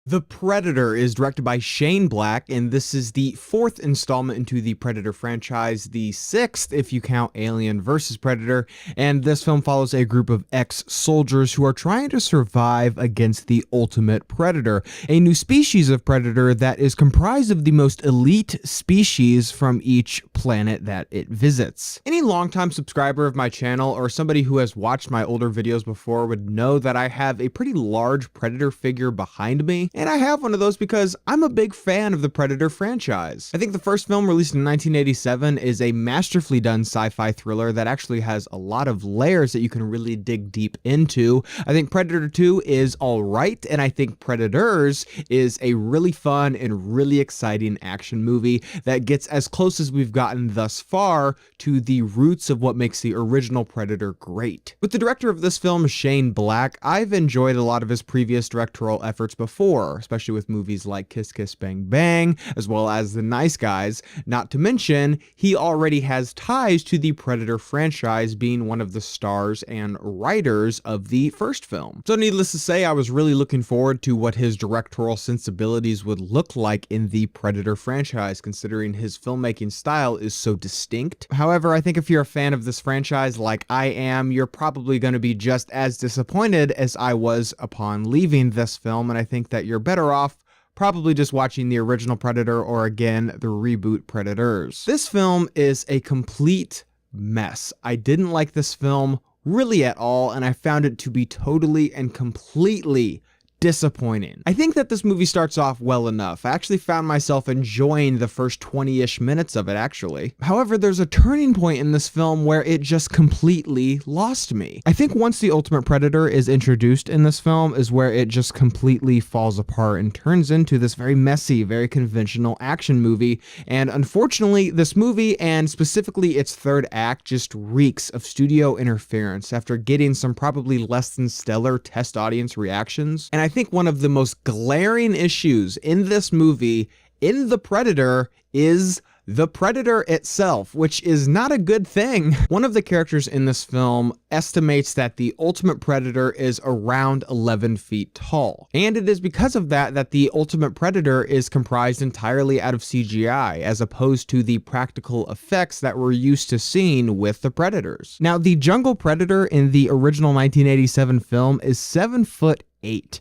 The Predator is directed by Shane Black, and this is the fourth installment into the Predator franchise, the sixth if you count Alien vs. Predator, and this film follows a group of ex-soldiers who are trying to survive against the ultimate predator, a new species of predator that is comprised of the most elite species from each planet that it visits. Any longtime subscriber of my channel or somebody who has watched my older videos before would know that I have a pretty large Predator figure behind me. And I have one of those because I'm a big fan of the Predator franchise. I think the first film, released in 1987, is a masterfully done sci-fi thriller that actually has a lot of layers that you can really dig deep into. I think Predator 2 is alright, and I think Predators is a really fun and really exciting action movie that gets as close as we've gotten thus far to the roots of what makes the original Predator great. With the director of this film, Shane Black, I've enjoyed a lot of his previous directorial efforts before, especially with movies like Kiss Kiss Bang Bang, as well as The Nice Guys. Not to mention, he already has ties to the Predator franchise, being one of the stars and writers of the first film. So needless to say, I was really looking forward to what his directorial sensibilities would look like in the Predator franchise, considering his filmmaking style is so distinct. However, I think if you're a fan of this franchise like I am, you're probably going to be just as disappointed as I was upon leaving this film, and I think that you're better off probably just watching the original Predator or, again, the reboot Predators. This film is a complete mess. I didn't like this film really at all, and I found it to be totally and completely disappointing. I think that this movie starts off well enough. I actually found myself enjoying the first 20-ish minutes of it, actually. However, there's a turning point in this film where it just completely lost me. I think once the Ultimate Predator is introduced in this film is where it just completely falls apart and turns into this very messy, very conventional action movie. And unfortunately, this movie, and specifically its third act, just reeks of studio interference after getting some probably less than stellar test audience reactions. And I think one of the most glaring issues in this movie, in The Predator, is the Predator itself, which is not a good thing. One of the characters in this film estimates that the Ultimate Predator is around 11 feet tall. And it is because of that that the Ultimate Predator is comprised entirely out of CGI, as opposed to the practical effects that we're used to seeing with the Predators. Now, the Jungle Predator in the original 1987 film is 7'8".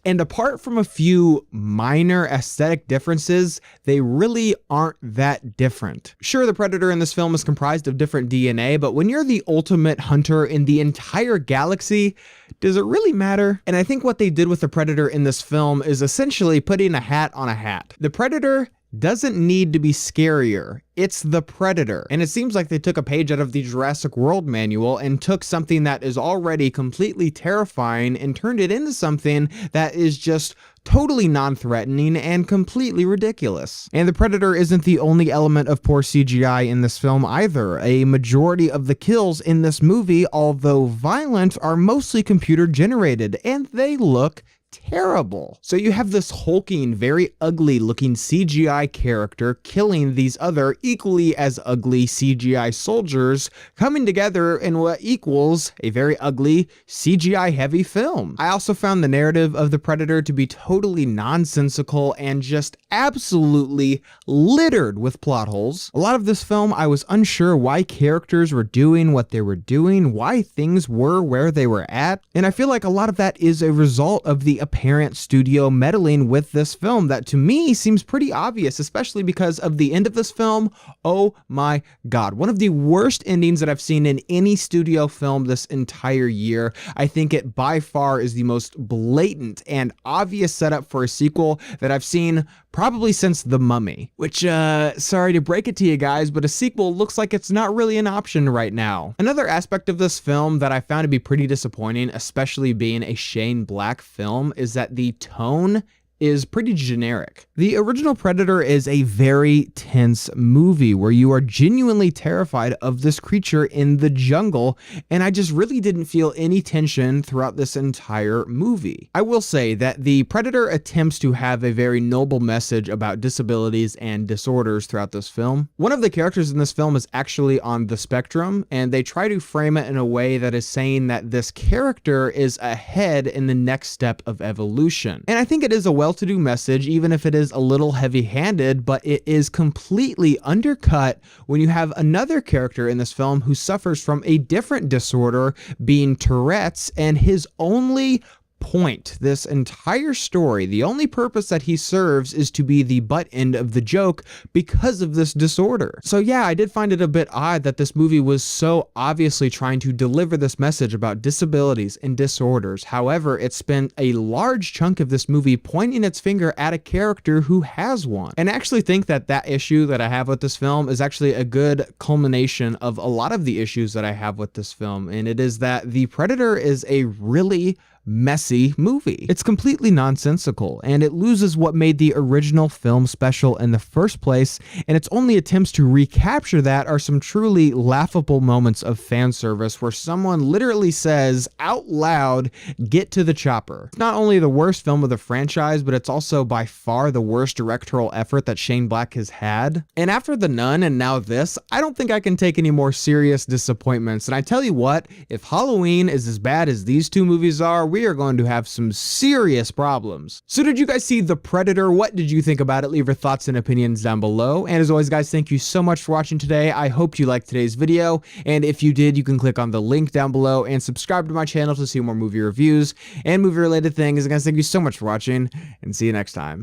And apart from a few minor aesthetic differences, they really aren't that different. Sure, the Predator in this film is comprised of different DNA, but when you're the ultimate hunter in the entire galaxy, does it really matter? And I think what they did with the Predator in this film is essentially putting a hat on a hat. The Predator doesn't need to be scarier. It's the Predator. And it seems like they took a page out of the Jurassic World manual and took something that is already completely terrifying and turned it into something that is just totally non-threatening and completely ridiculous. And the Predator isn't the only element of poor CGI in this film either. A majority of the kills in this movie, although violent, are mostly computer generated, and they look terrible. So you have this hulking, very ugly looking CGI character killing these other equally as ugly CGI soldiers, coming together in what equals a very ugly CGI heavy film. I also found the narrative of the Predator to be totally nonsensical and just absolutely littered with plot holes. A lot of this film, I was unsure why characters were doing what they were doing, why things were where they were at, and I feel like a lot of that is a result of the apparent studio meddling with this film that to me seems pretty obvious, especially because of the end of this film. Oh my god, one of the worst endings that I've seen in any studio film this entire year. I think it by far is the most blatant and obvious setup for a sequel that I've seen probably since The Mummy, which, sorry to break it to you guys, but a sequel looks like it's not really an option right now. Another aspect of this film that I found to be pretty disappointing, especially being a Shane Black film, is that the tone is pretty generic. The original Predator is a very tense movie where you are genuinely terrified of this creature in the jungle, and I just really didn't feel any tension throughout this entire movie. I will say that the Predator attempts to have a very noble message about disabilities and disorders throughout this film. One of the characters in this film is actually on the spectrum, and they try to frame it in a way that is saying that this character is ahead in the next step of evolution. And I think it is a well well-to-do message, even if it is a little heavy-handed, but it is completely undercut when you have another character in this film who suffers from a different disorder, being Tourette's, and his only point, this entire story, the only purpose that he serves is to be the butt end of the joke because of this disorder. So yeah, I did find it a bit odd that this movie was so obviously trying to deliver this message about disabilities and disorders. However, it spent a large chunk of this movie pointing its finger at a character who has one. And I actually think that that issue that I have with this film is actually a good culmination of a lot of the issues that I have with this film, and it is that The Predator is a really messy movie. It's completely nonsensical, and it loses what made the original film special in the first place, and its only attempts to recapture that are some truly laughable moments of fan service where someone literally says out loud, "Get to the chopper." It's not only the worst film of the franchise, but it's also by far the worst directorial effort that Shane Black has had. And after The Nun and now this, I don't think I can take any more serious disappointments. And I tell you what, if Halloween is as bad as these two movies are, we are going to have some serious problems. So did you guys see The Predator? What did you think about it? Leave your thoughts and opinions down below. And as always, guys, thank you so much for watching today. I hope you liked today's video. And if you did, you can click on the link down below and subscribe to my channel to see more movie reviews and movie related things. And guys, thank you so much for watching, and see you next time.